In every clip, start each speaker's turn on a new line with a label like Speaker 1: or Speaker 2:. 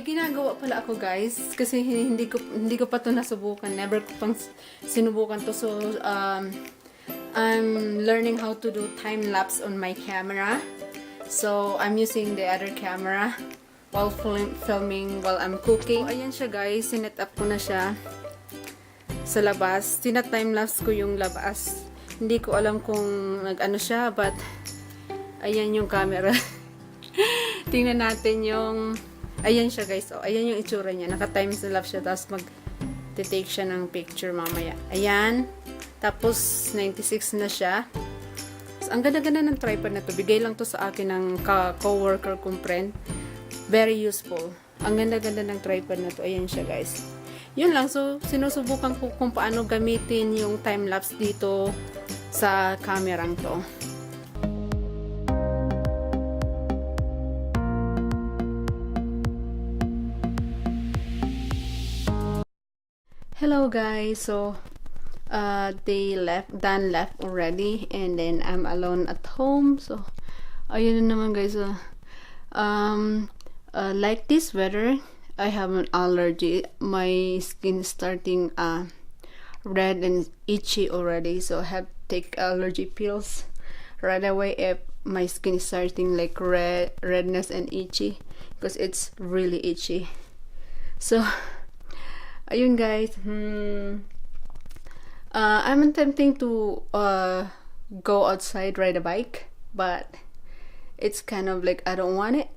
Speaker 1: Ginagawa pala ako guys kasi hindi ko pa to nasubukan. Never ko pang sinubukan to. So I'm learning how to do time lapse on my camera. So I'm using the other camera while filming while I'm cooking. So, ayan siya guys, sinet up ko na siya sa labas. Tina-time lapse ko yung labas. Hindi ko alam kung nag-ano siya, but ayan yung camera. Tingnan natin yung ayan siya guys. Oh, ayan yung itsura niya. Naka-time lapse siya, tapos mag-take siya ng picture mamaya. Ayan. Tapos 96 na siya. So, ang ganda-ganda ng tripod na to. Bigay lang to sa akin ng co-worker kong friend. Very useful. Ang ganda-ganda ng tripod na to. Ayan siya guys. Yun lang. So, sinusubukan ko kung paano gamitin yung time-lapse dito sa kamerang to. Hello guys. So, they Dan left already, and then I'm alone at home. So, ayun na naman guys. Like this weather, I have an allergy. My skin is starting red and itchy already, so I have to take allergy pills right away if my skin is starting like redness and itchy, because it's really itchy. So ayun guys, I'm attempting to go outside, ride a bike, but it's kind of like I don't want it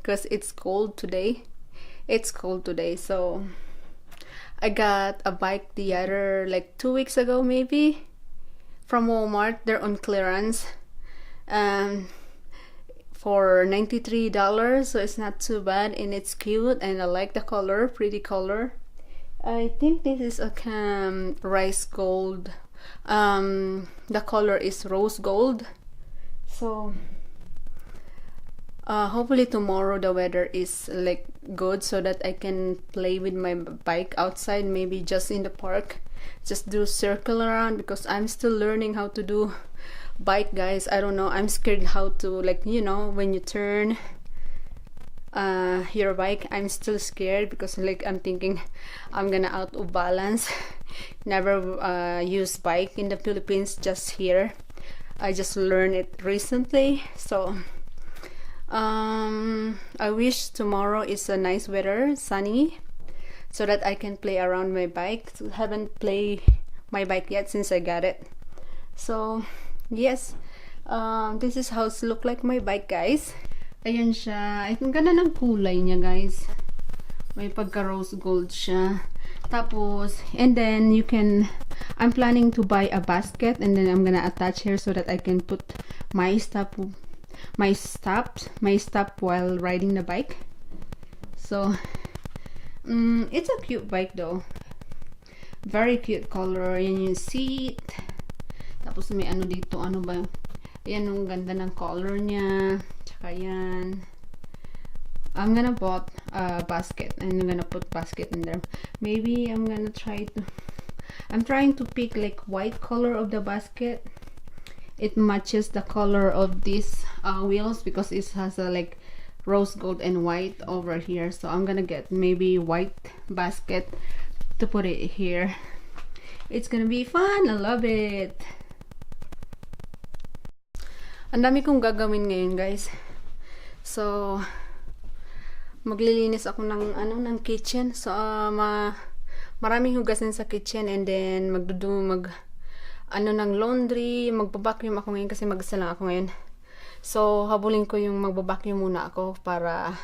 Speaker 1: because it's cold today. It's cold today, so I got a bike the other like 2 weeks ago maybe from Walmart. They're on clearance for $93, so it's not too bad, and it's cute, and I like the color, pretty color. I think this is a rice gold. The color is rose gold. So hopefully tomorrow the weather is like good, so that I can play with my bike outside, maybe just in the park, just do circle around, because I'm still learning how to do bike guys. I don't know, I'm scared how to, like, you know, when you turn your bike, I'm still scared because like I'm thinking I'm gonna out of balance. Never use bike in the Philippines, just here. I just learned it recently. So I wish tomorrow is a nice weather, sunny, so that I can play around my bike. Haven't played my bike yet since I got it. So yes, this is how it look like my bike guys. Ayan siya. Ang ganda ng kulay niya guys. May pagka rose gold siya. Tapos, and then you can, I'm planning to buy a basket, and then I'm gonna attach here so that I can put my stuff while riding the bike. So it's a cute bike though. Very cute color. Yan yung seat. Tapos may ano dito, ano ba? Ayan, ang ganda ng color niya. Tsaka yan. I'm gonna bought a basket, and I'm gonna put basket in there. Maybe I'm gonna I'm trying to pick like white color of the basket. It matches the color of these wheels, because it has a like rose gold and white over here. So I'm gonna get maybe white basket to put it here. It's gonna be fun. I love it. Ang dami kong gagawin ngayon guys. So maglilinis ako ng kitchen. So maraming hugasin sa kitchen, and then ng laundry, magbabacuum ako ngayon kasi mag-isa lang ako ngayon. So habulin ko yung magbabacuum muna ako para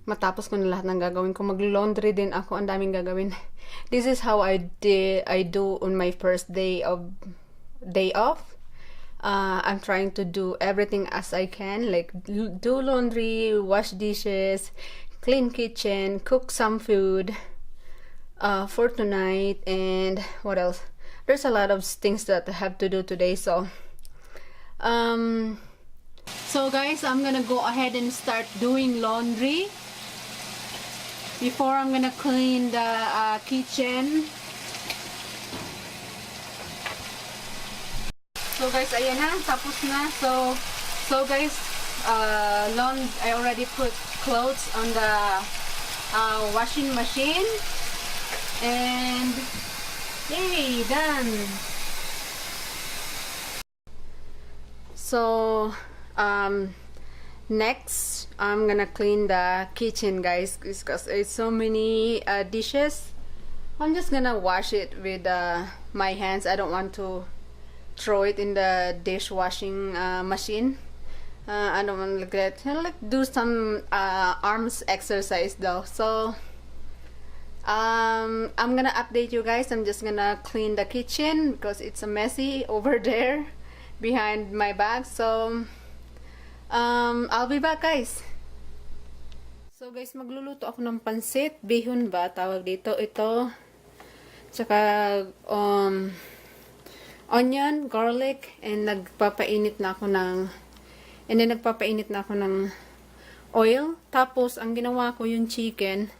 Speaker 1: matapos ko na lahat ng gagawin ko. Mag-laundry din ako, ang daming gagawin. This is how I do on my first day off. I'm trying to do everything as I can, like do laundry, wash dishes, clean kitchen, cook some food for tonight, and what else? There's a lot of things that I have to do today. So guys, I'm gonna go ahead and start doing laundry before I'm gonna clean the kitchen. So guys, ayan na, tapos na. So guys, I already put clothes on the washing machine, and yay, done. So next I'm gonna clean the kitchen, guys, because it's so many dishes. I'm just gonna wash it with my hands. I don't want to throw it in the dishwashing machine. I don't want to like do some arms exercise though. So I'm gonna update you guys. I'm just gonna clean the kitchen because it's a messy over there behind my back. So I'll be back, guys. So guys, magluluto ako ng pansit bihon ba tawag dito. Ito tsaka onion, garlic, and nagpapainit na ako ng oil. Tapos ang ginawa ko yung chicken,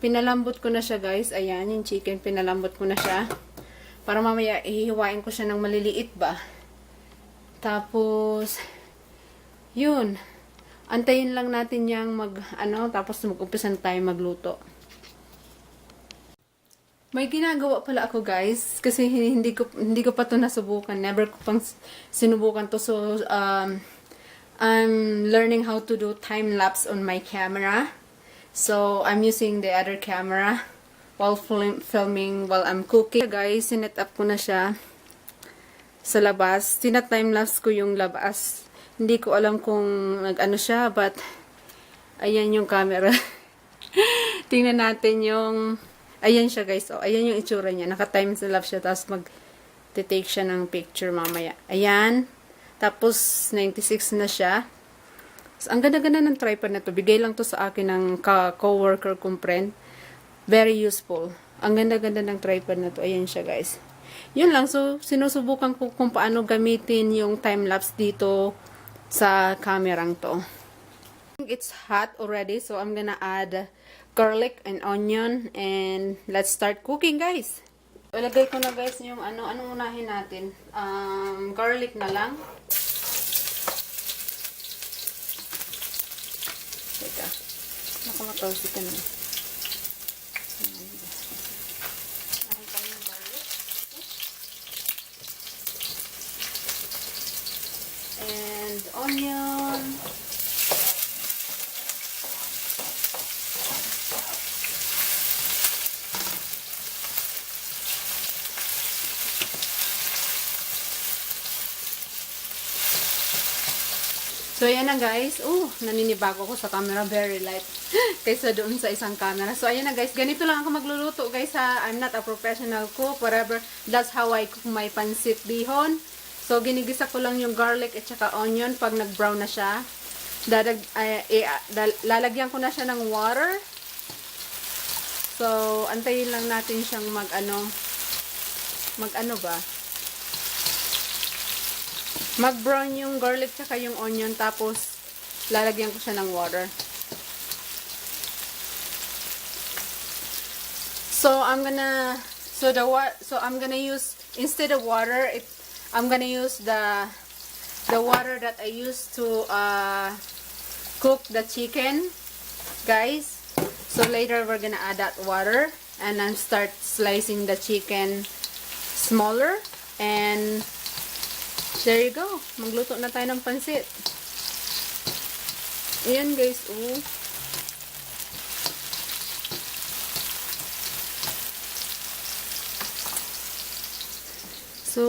Speaker 1: pinalambot ko na siya, guys. Ayan, yung chicken pinalambot ko na siya para mamaya ihihiwain ko siya ng maliliit ba. Tapos yun, antayin lang natin yang tapos mag-umpisan tayo magluto. May ginagawa pala ako, guys, kasi hindi ko pa to nasubukan. Never ko pang sinubukan to. So I'm learning how to do time lapse on my camera. So I'm using the other camera while filming while I'm cooking. Guys, sinet up ko na siya sa labas. Tina-time lapse ko yung labas. Hindi ko alam kung nag-ano siya, but ayan yung camera. Tingnan natin yung ayan siya, guys. Oh, ayan yung itsura niya. Naka-time lapse siya, tapos mag-take siya ng picture mamaya. Ayan. Tapos 96 na siya. So, ang ganda-ganda ng tripod na to. Bigay lang to sa akin ng co-worker kong friend. Very useful. Ang ganda-ganda ng tripod na to. Ayan siya, guys. Yun lang. So, sinusubukan ko kung paano gamitin yung time-lapse dito sa kamerang to. It's hot already, so I'm gonna add garlic and onion, and let's start cooking, guys. Ilagay ko na, guys, yung anong unahin natin? Garlic na lang. Teka. Nakamatosi ka na. And onion. So, ayan na, guys. Oh, naninibago ko sa camera. Very light. Kaysa doon sa isang camera. So, ayan na, guys. Ganito lang ako magluluto, guys, ha. I'm not a professional cook. Whatever. That's how I cook my pansit bihon. So, ginigisa ko lang yung garlic at saka onion pag nag-brown na siya. Lalagyan ko na siya ng water. So, antayin lang natin siyang mag-brown yung garlic tsaka yung onion, tapos lalagyan ko siya ng water. So I'm gonna use, instead of water, I'm gonna use the water that I used to cook the chicken, guys. So later we're gonna add that water and then start slicing the chicken smaller, and there you go. Magluto na tayo ng pansit. Ayan, guys. Oh. So,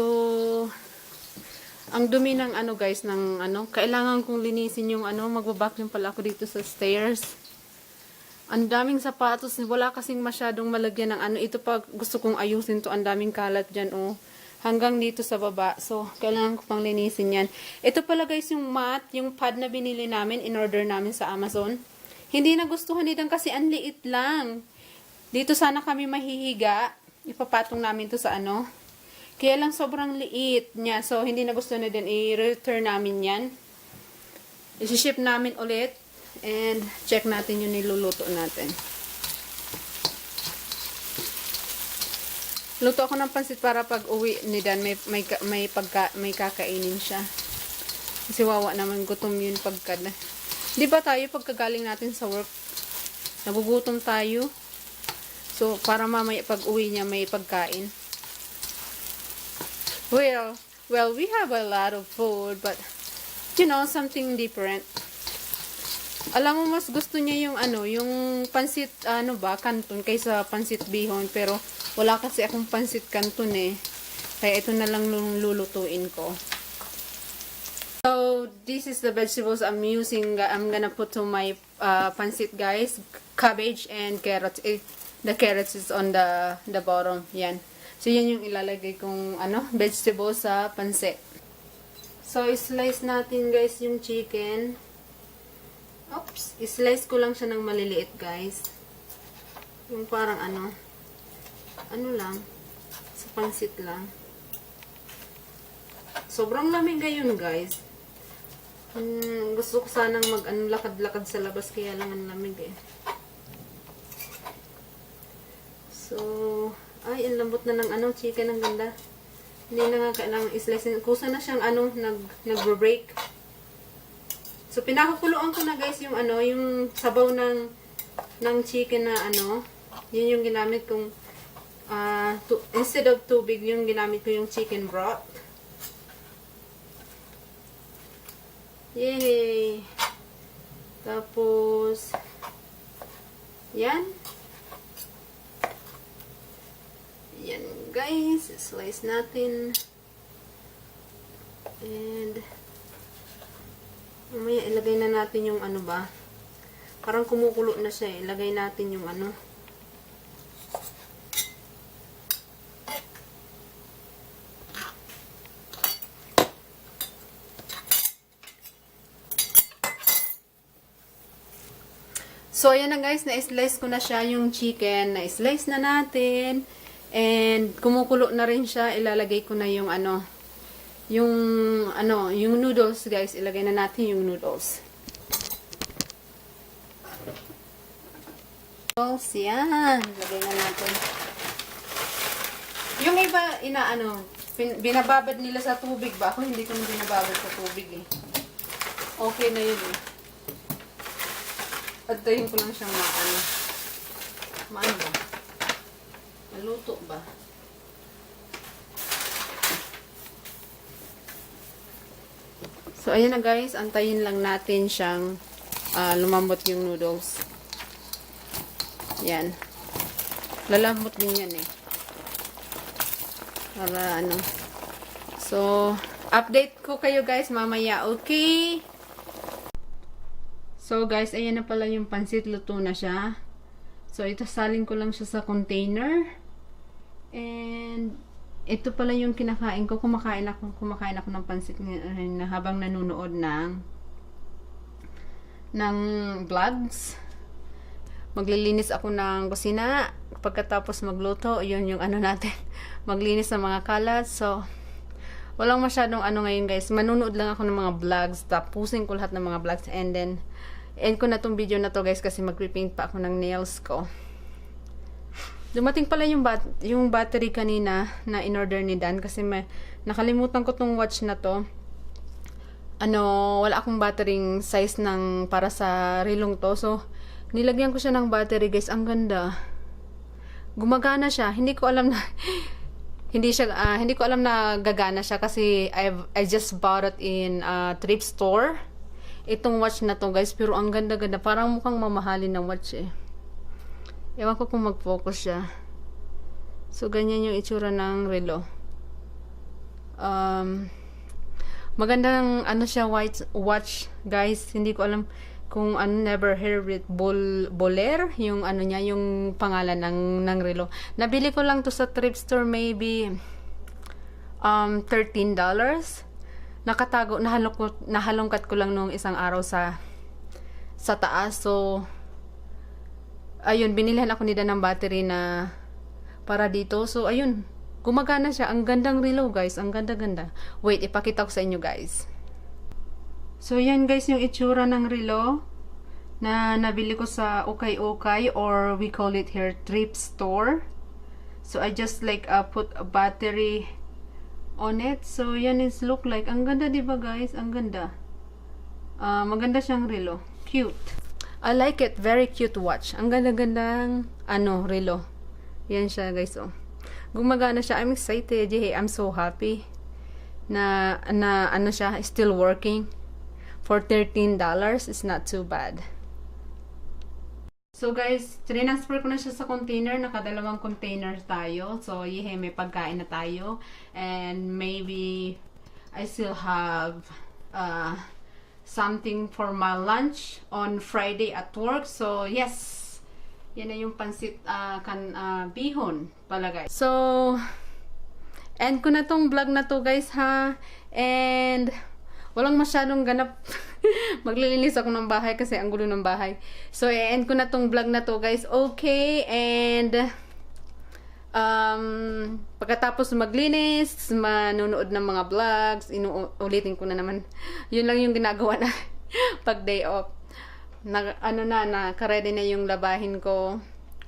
Speaker 1: ang dumi ng guys, ng kailangan kong linisin yung magbabacuum pala ako dito sa stairs. Ang daming sapatos. Wala kasing masyadong malagyan ng ito pa gusto kong ayusin to. Ang daming kalat dyan, oh. Hanggang dito sa baba. So, kailangan ko pang linisin yan. Ito pala, guys, yung mat, yung pad na binili namin, in-order namin sa Amazon. Hindi nagustuhan nito kasi ang liit lang. Dito sana kami mahihiga. Ipapatong namin to sa Kaya lang sobrang liit niya. So, hindi nagustuhan na din. I-return namin yan. I-ship namin ulit. And, check natin yung niluluto natin. Luto ako ng pansit para pag uwi ni Dan may kakainin siya. Kasi wawa naman, gutom yun pagka. Di ba tayo pagkagaling natin sa work, nagugutom tayo. So, para mamaya pag uwi niya may pagkain. Well, we have a lot of food, but, you know, something different. Alam mo, mas gusto niya yung, yung pansit, canton, kaysa pansit bihon. Pero, wala kasi akong pansit canton eh. Kaya ito na lang lulutuin ko. So, this is the vegetables I'm using. I'm gonna put to my pansit, guys. Cabbage and carrots. The carrots is on the bottom. Yan. So, yan yung ilalagay kong, vegetables sa pansit. So, slice natin, guys, yung chicken. Oops. Slice ko lang siya ng maliliit, guys. Yung parang, ano lang. Sa pansit lang. Sobrang lamig ngayon, guys. Gusto ko sanang lakad-lakad sa labas, kaya lang ang lamig eh. So, ay, ang lambot na ng chicken, ang ganda. Hindi na nga kailangang i-slice. Kusa na siyang nag-break. So, pinakukuluan ko na, guys, yung yung sabaw ng chicken na yun yung ginamit kong instead of tubig, yung ginamit ko yung chicken broth. Yay! Tapos, yan. Yan, guys. Slice natin. And, mamaya ilagay na natin yung parang kumukulo na siya eh. Ilagay natin yung So, ayan na, guys. Na-slice ko na siya yung chicken. Na-slice na natin. And, kumukulo na rin siya. Ilalagay ko na yung yung noodles, guys. Ilagay na natin yung noodles. Noodles, yan. Ilagay na natin. Yung iba, binababad nila sa tubig ba? Ako hindi ko na binababad sa tubig eh. Okay na yun eh. Pagtayin ko lang siyang maano ba? Maluto ba? So, ayan na, guys. Antayin lang natin siyang lumambot yung noodles. Yan. Lalambot din yan eh. Para So, update ko kayo, guys, mamaya. Okay? So, guys, ayan na pala yung pansit. Luto na siya. So, ito salin ko lang siya sa container. And, ito pala yung kinakain ko. Kumakain ako ng pansit na habang nanonood ng vlogs. Maglilinis ako ng kusina. Pagkatapos magluto, yun yung natin. Maglinis ng mga kalat. So, walang masyadong ngayon, guys. Manunood lang ako ng mga vlogs. Tapusin ko lahat ng mga vlogs. And then, end ko na tong video na to, guys, kasi mag-repaint pa ako ng nails ko. Dumating pala yung battery kanina na in-order ni Dan kasi nakalimutan ko tong watch na to. Wala akong battery size para sa relong to. So, nilagyan ko siya ng battery, guys. Ang ganda. Gumagana siya. Hindi ko alam na gagana siya kasi I just bought it in a thrift store. Itong watch na to, guys, pero ang ganda-ganda. Parang mukhang mamahalin ng watch eh. Ewan ko kung mag-focus siya. So, ganyan yung itsura ng relo. Magandang siya watch, guys. Hindi ko alam kung never heard it. Boler, yung niya, yung pangalan ng relo. Nabili ko lang to sa thrift store, maybe $13. Nakatago, nahalongkat ko lang nung isang araw sa taas. So, ayun, binilhan ako ni Dan ng battery na para dito. So, ayun, gumagana siya. Ang gandang relo, guys. Ang ganda-ganda. Wait, ipakita ko sa inyo, guys. So, yan, guys, yung itsura ng relo na nabili ko sa Okay or we call it here thrift store. So, I just put a battery on it. So, yan is look like. Ang ganda, diba, guys? Ang ganda. Maganda siyang relo. Cute. I like it. Very cute watch. Ang ganda-gandang relo. Yan siya, guys. Oh. Gumagana siya. I'm excited. Hey, I'm so happy na siya, still working. For $13, it's not too bad. So guys, transfer ko na siya sa container. Nakadalawang container tayo. So, may pagkain na tayo. And maybe I still have something for my lunch on Friday at work. So, yes. Yan na yung pansit bihon pala, guys. So, end ko na tong vlog na to, guys, ha. And walang masyadong ganap. Maglilinis ako ng bahay kasi ang gulo ng bahay. So, i-end ko na tong vlog na to, guys. Okay, and pagkatapos maglinis, manonood ng mga vlogs, ulitin ko na naman. Yun lang yung ginagawa na pag day off. Naka-ready na yung labahin ko.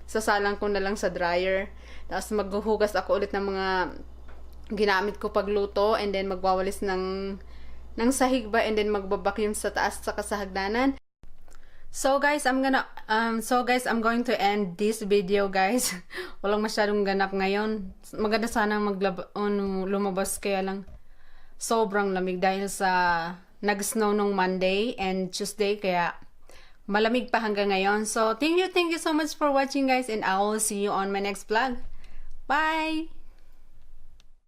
Speaker 1: Sasalang ko na lang sa dryer. Tapos maghuhugas ako ulit ng mga ginamit ko pagluto, and then magwawalis ng sahig ba, and then magbabacuum sa taas sa hagdanan. So guys, I'm going to end this video, guys. Walang masyadong ganap ngayon. Maganda sana lumabas, kaya lang sobrang lamig dahil sa nag-snow nung Monday and Tuesday, kaya malamig pa hanggang ngayon. So thank you so much for watching, guys, and I will see you on my next vlog. Bye.